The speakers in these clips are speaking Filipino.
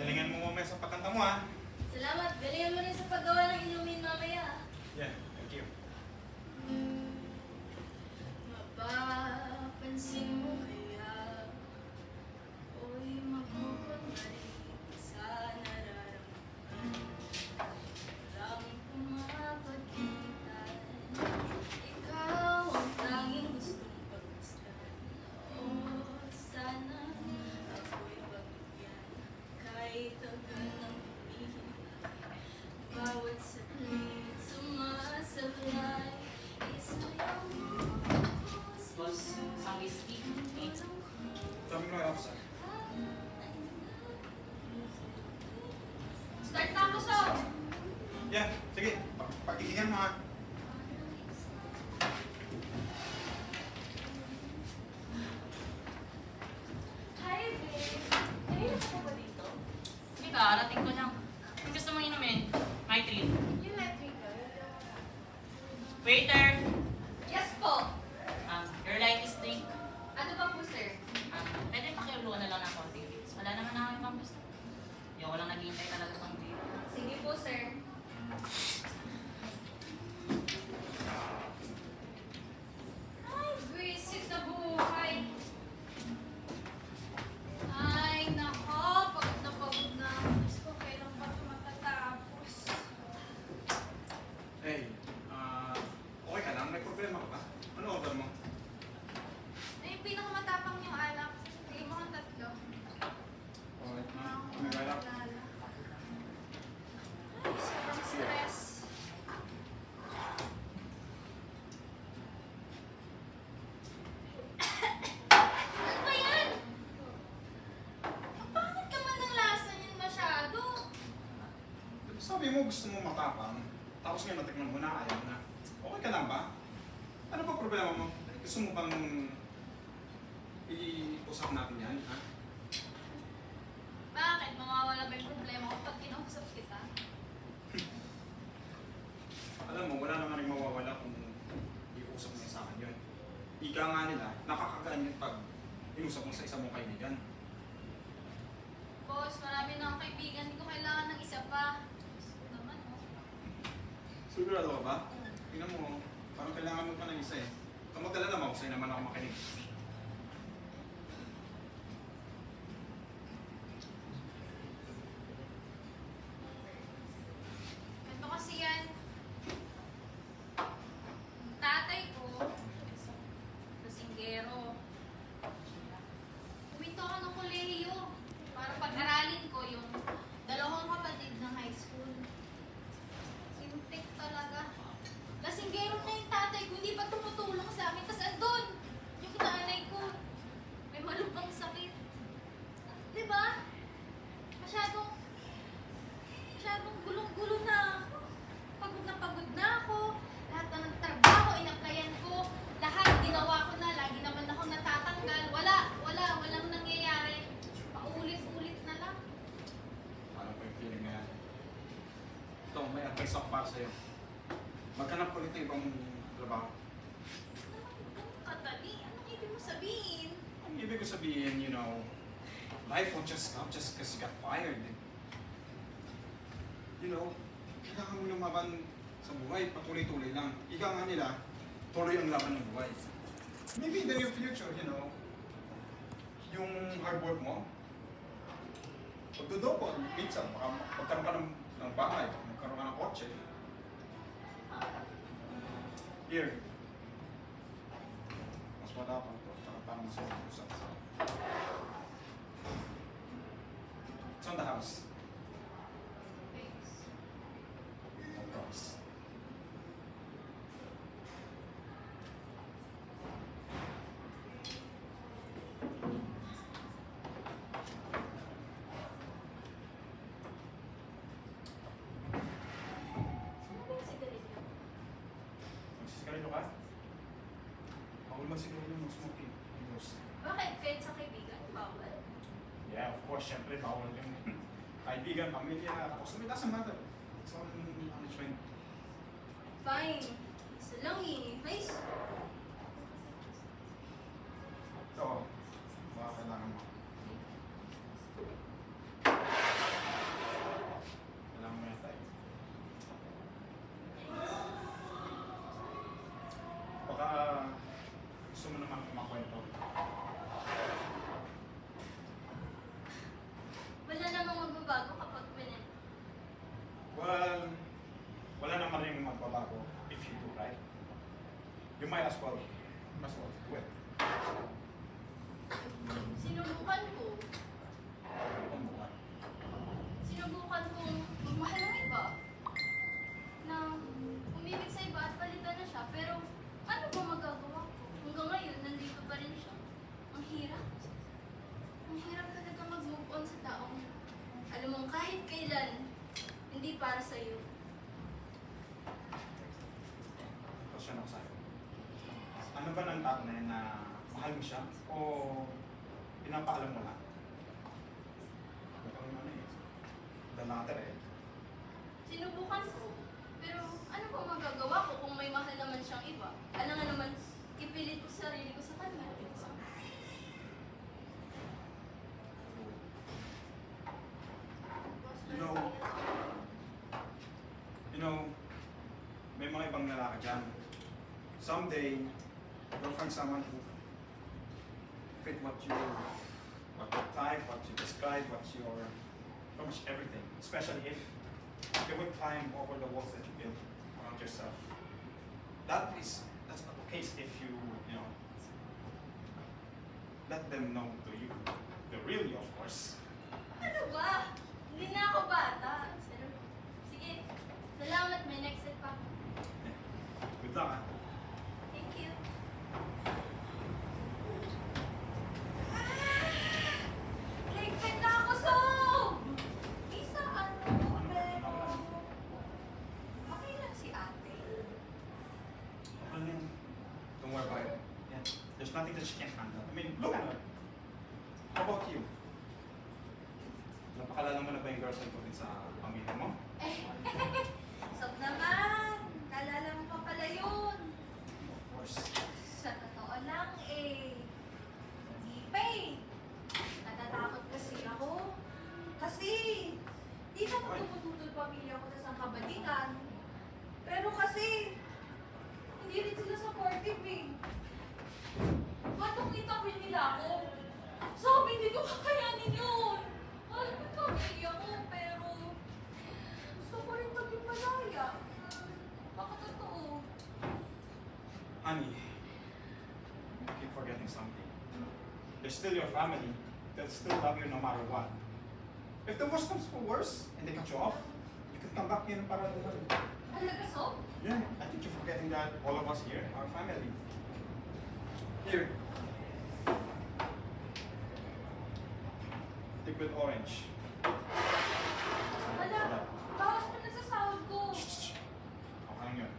Galingan mo mamaya sa pagkanta mo, ha? Salamat. Galingan mo rin sa paggawa ng inumin mamaya. Yeah, thank you. Mapapansin mo kaya ako'y magkukunwari sa nararamdaman. Walang pumapagkitan, ikaw ang tanging gustong pagmasdan. Oo, sana ako'y pagbigyan kahit tagal ng hinihintay. Bawat saglit sumasablay, isayaw mo. Boss, isang whiskey. Eh, Sabi mo yung officer. Start na ako, Sob! Yeah, sige. Pagkikingan mo, ha? Hi, babe. Kanina ka pa ba dito? hindi ka, arating ko lang. Kung gusto mong inumin, my treat. You let me go. Waiter! Yes po. Your lightest drink. Ano ba po, sir? Pwede pakiulo na lang ng konti. Wala naman na kami pang gusto. Hindi ako lang naghihintay talaga pang date. Sige po, sir. Ay, visit na buhay. Ay, nako. Pagod na pagod na. Diyos ko, kailan pa ito matatapos? Hey, okay ka lang? May problema ka ba? Ano order mo? Ay, yung pinakamatapang yung alak. Sige mo ang tatlo. Alright, ma. May balak. Ay, sobrang stress. Ano ba yan? Ang pangit naman ng lasa niyan masyado. Sabi mo gusto mo matapang. Tapos ngayon natikman mo na, ayaw na. Okay ka lang ba? Ano ba problema mo? Gusto mo bang i-usap natin yan, ha? Bakit? Mawawala ba yung problema ko pag kinausap kita? Alam mo, wala naman rin mawawala kung i-usap mo sa akin yun. Ika nga nila, nakakagaan yun pag inusap mo sa isa mong kaibigan. Boss, marami na akong kaibigan. Hindi ko kailangan ng isa pa. Gusto ko naman, oh. Sigurado ka ba? Tingnan mo, parang kailangan mo pa ng isa eh. Kung magdala naman, sa'yo naman ako makinig. Ganito kasi yan. Tatay ko, kasinggero. Huminto ako ng kolehiyo para pag-aralin ko yung dalawang kapatid ng high school. Sintik talaga. Kasinggero na yung tatay ko, hindi pa tumutulong sa amin. Tapos andun, yung nanay ko, may malubhang sakit. Diba? Masyadong gulong-gulo na ako. Pagod na ako. Lahat na ng trabaho, in-applyan ko. Lahat ginawa ko na. Lagi naman ako natatanggal. Walang nangyayari. Paulit-ulit na lang. Paano po yung feeling na yan? Ito, may advice ako para sa'yo. Maghanap ulit ng ibang trabaho. Katali, anong ibig mo sabihin? Ang ibig ko sabihin, you know, life won't just come just because you got fired. You know, kailangan mo lumaban sa buhay, patuloy-tuloy lang. Ika nga nila, tuloy ang laban ng buhay. Maybe in the near future, you know, yung hard work mo, pagdodo po, minsan, baka magkaroon ka ng bahay, magkaroon ka ng kotse. Here. Mas matapang to, tsaka parang mas mag-usap sa... It's on the house. Thanks. No props. Ano ba yung sigarilyo? Magsisigarilyo ka? Bawal magsigarilyo ng smoking. Bakit? Kahit sa kaibigan, bawal. Yeah, of course, syempre, bawal yung kaibigan, pamilya, tapos may doesn't matter. It's all management. Fine. Isa lang eh. Nice. So, baka kailangan mo. as well. As well. Wait. Sinubukan ko. Sinubukan kong magmahal ng iba. Na umibig sa iba at palitan na siya. Pero ano ba magagawa ko? Hanggang ngayon, nandito pa rin siya. Ang hirap. Ang hirap talaga mag-move on sa taong alam mong kahit kailan, hindi para sa'yo. Question ako sa'yo. Ano ba ng tao na yan na mahal mo siya? O pinapaalam mo lang? Mukhang ano eh. The latter eh. Sinubukan ko. Pero ano ba magagawa ko kung may mahal naman siyang iba? Ano nga naman, ipilit ko sarili ko sa kanya. You know, may mga ibang lalaki dyan. Someday, you'll find someone who fit what your type, what you describe, what your, pretty much everything. Especially if they would climb over the walls that you built around yourself. That's not the case if you know, let them know to you, the real you, of course. Ano ba? Hindi na ako bata. Pero, sige. Salamat, may next set pa. Good luck, ah. Thank you. Ligpit na ako, Sob! Isa, ano, pero... Okay lang si ate. Okay lang. Don't worry about it. Yeah. There's nothing that she can't handle. I mean, look at her. How about you? Napakalala mo na ba yung girlfriend ko din sa pamilya mo? Sob naman! Naalala mo pa pala yun. Of course. Sa totoo lang, hindi pa eh. Natatakot kasi ako. Kasi, di na magtututol pamilya ko sa sangkabadingan. Pero kasi, hindi rin sila supportive eh. Batong-itapin nila ako. Sabi, hindi ko kakayanin yun. Mahal ko pamilya ko, pero gusto ko rin maging malaya. Baka totoo. Honey, you keep forgetting something. They're still your family. They'll still love you no matter what. If the worst comes to worse and they cut you off, you can come back here para naman. Talaga, Sob? Yeah, I think you're forgetting that all of us here are family. Here. Liquid orange. Wala. Bawas mo na sa sahod ko. Shh. Okay lang yun.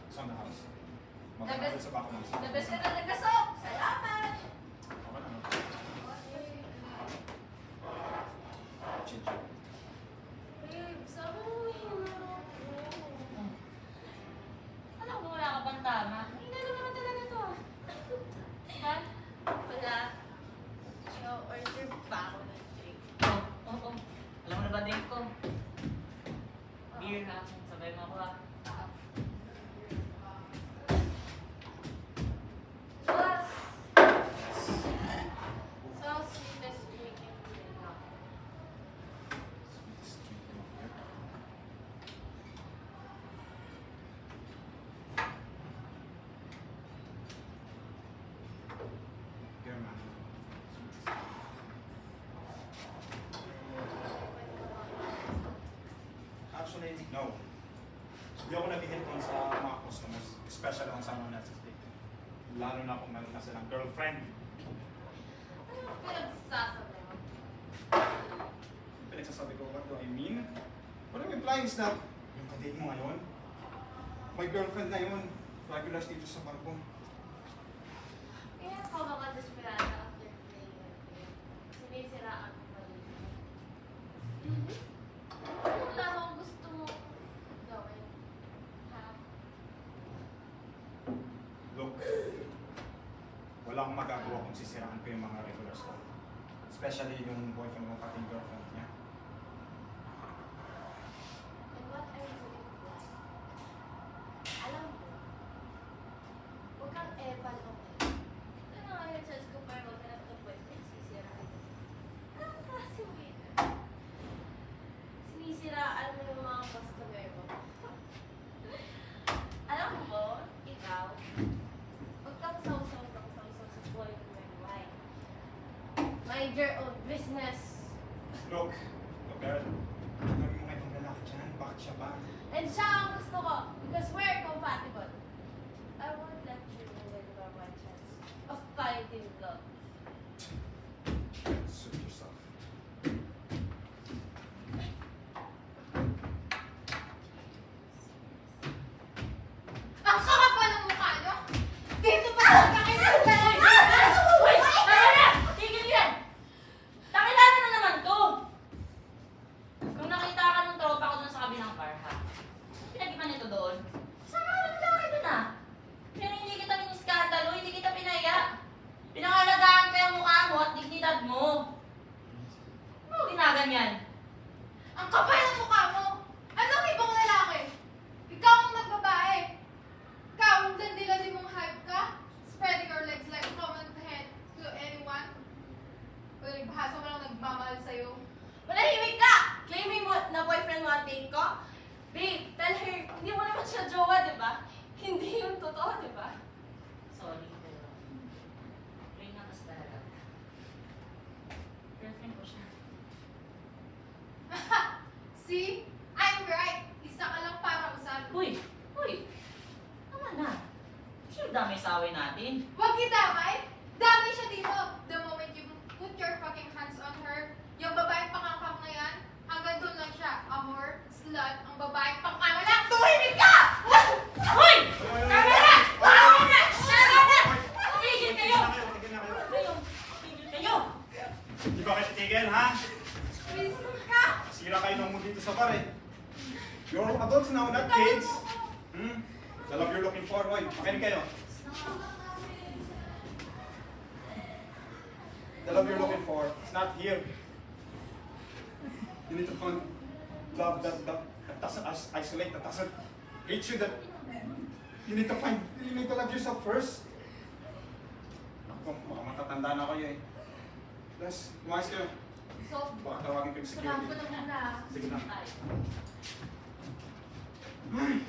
It's on the house. The Magkakabit best- sa bako ng The best ka talaga, Sob! Salamat! Okay lang. Chinchin. Babe, sabi mo hinaro ko. Alam ko wala ka pang tama. Hindi na naman talaga to. Ha? Wala. So, order pa ako ng drink. Oo. Alam mo na ba din ko? Beer ha. Sabay mo ako ha. Boss! So, sweetest drink in Vietnam. Here, man. Actually, no. Hindi ako nabigyan doon sa mga customers, especially on someone else's date. Lalo na kung meron na silang girlfriend. Ano ang pinagsasabi mo? Pinagsasabi ko, what do I mean? What I'm implying is that yung kadate mo ngayon, may girlfriend na yun. Regulars dito sa barko. Kaya ka baka desperada after playing that game. Sinisiraan mo pa rin. Ano lang ang gusto mo gawin? Ha? Look, wala akong magagawa kung sisiraan ko yung mga regulars ko. Especially yung boyfriend mo pati yung girlfriend niya. And what are you doing? Alam mo, huwag kang epal o ito na nga yung chance ko para maghanap ng boyfriend, sisiraan. Anong klase mo yun? Sinisiraan mo yung mga customer mo. Alam mo, ikaw, Mind your own business. Look, girl, ano mo mga ibang lalaki dyan? Bakit siya ba? And siya ang gusto ko because we're compatible. I won't let you deliver my chance of finding love. Suit yourself. Ang kakapal ng mukha nyo! Dito pa talaga kayo naglalagay! Uy! Tama na! Tigil yan! Nakilala na naman to! Kung nakita ka ng tropa ko dun sa kabilang bar, ha? Pinag-iman nito doon? Saan ka lang laki dun, ha? Pero hindi kita miniskandalo, hindi kita pinaya. Pinangalagaan ko yung mukha mo at dignidad mo. Ano mo ginaganyan? Ang kapal ng mukha mo! Anong ibang lalaki? Ikaw ang nagbabae! Ikaw ang dandilasin mong hype ka? Spreading your legs like a common head to anyone? O nagbahasa mo lang nagmamahal sa'yo? Manahimik ka! Claiming mo na boyfriend mo ang date ko? Babe, tell her, hindi mo naman siya jowa, di ba? Hindi yung totoo, di ba? Sorry, pero... Plain na kasi talaga. Girlfriend ko siya. See? I'm right! Isa ka lang para usal. Uy! Uy! Tama na. Sure dami sa away natin. Huwag idamay! Damay siya dito! The moment you put your fucking hands on her, yung babaeng pangangkang na yan, hanggang doon lang siya. A whore, slut, ang babaeng pangkamalang. Tumahimik ka! Uy! Tama na! Tama na! Tama na! Tumigil kayo! Tigil na kayo. Kayo! Tumigil kayo! Di ba kayo titigil, ha? Please ka! Sira kayo ng mood dito sa bar, eh. You're all adults now, not kids. Hmm? The love you're looking for, hoy. Makinig kayo. The love you're looking for is not here. You need to find love that doesn't isolate, that doesn't hate you, that you need to love yourself first. Ako, mga matatanda na kayo, eh. Plus, umayos kayo. So, Baka tawagin ko yung samahan security. ko na muna. Sige na. Ay.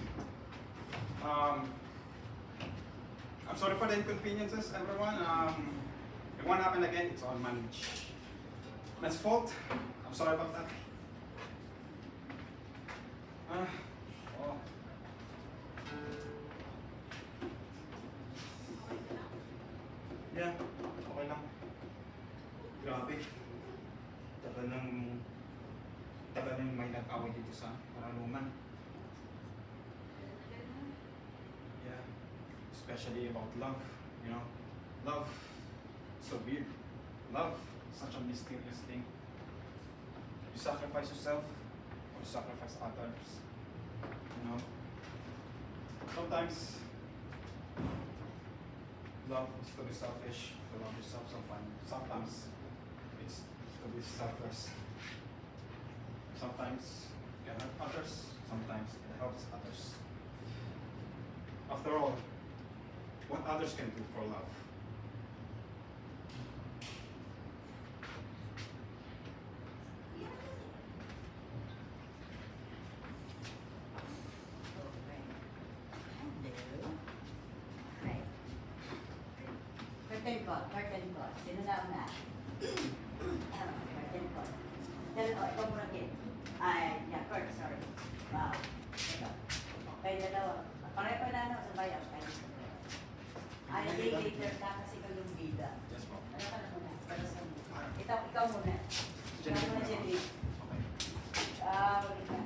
I'm sorry for the inconveniences, everyone. If one happened again, it's all managed. Man's fault. I'm sorry about that. Oh. Yeah, okay lang. Grabe. Tagal nang may nag-away dito sa Paraluman. Yeah, especially about love, you know. Love, so weird. Love, such a mysterious thing. You sacrifice yourself, or you sacrifice others. You know. Sometimes, love is to be selfish, to love yourself sometimes it's to be selfless. Sometimes it can hurt others, sometimes it helps others. After all, what others can do for love? Curtain call. Sino na una? Curtain call. Ikaw muna din. Ay, yeah, Kurt, sorry. Wow. Ito. Kayo dalawa. Pareho na ano sa bayan. Ay, later ka kasi kayong bida. Yes, ma'am. Ano ka na muna? Para sa muna. Ikaw muna. Ikaw muna, Jenny. Okay. Wait ka.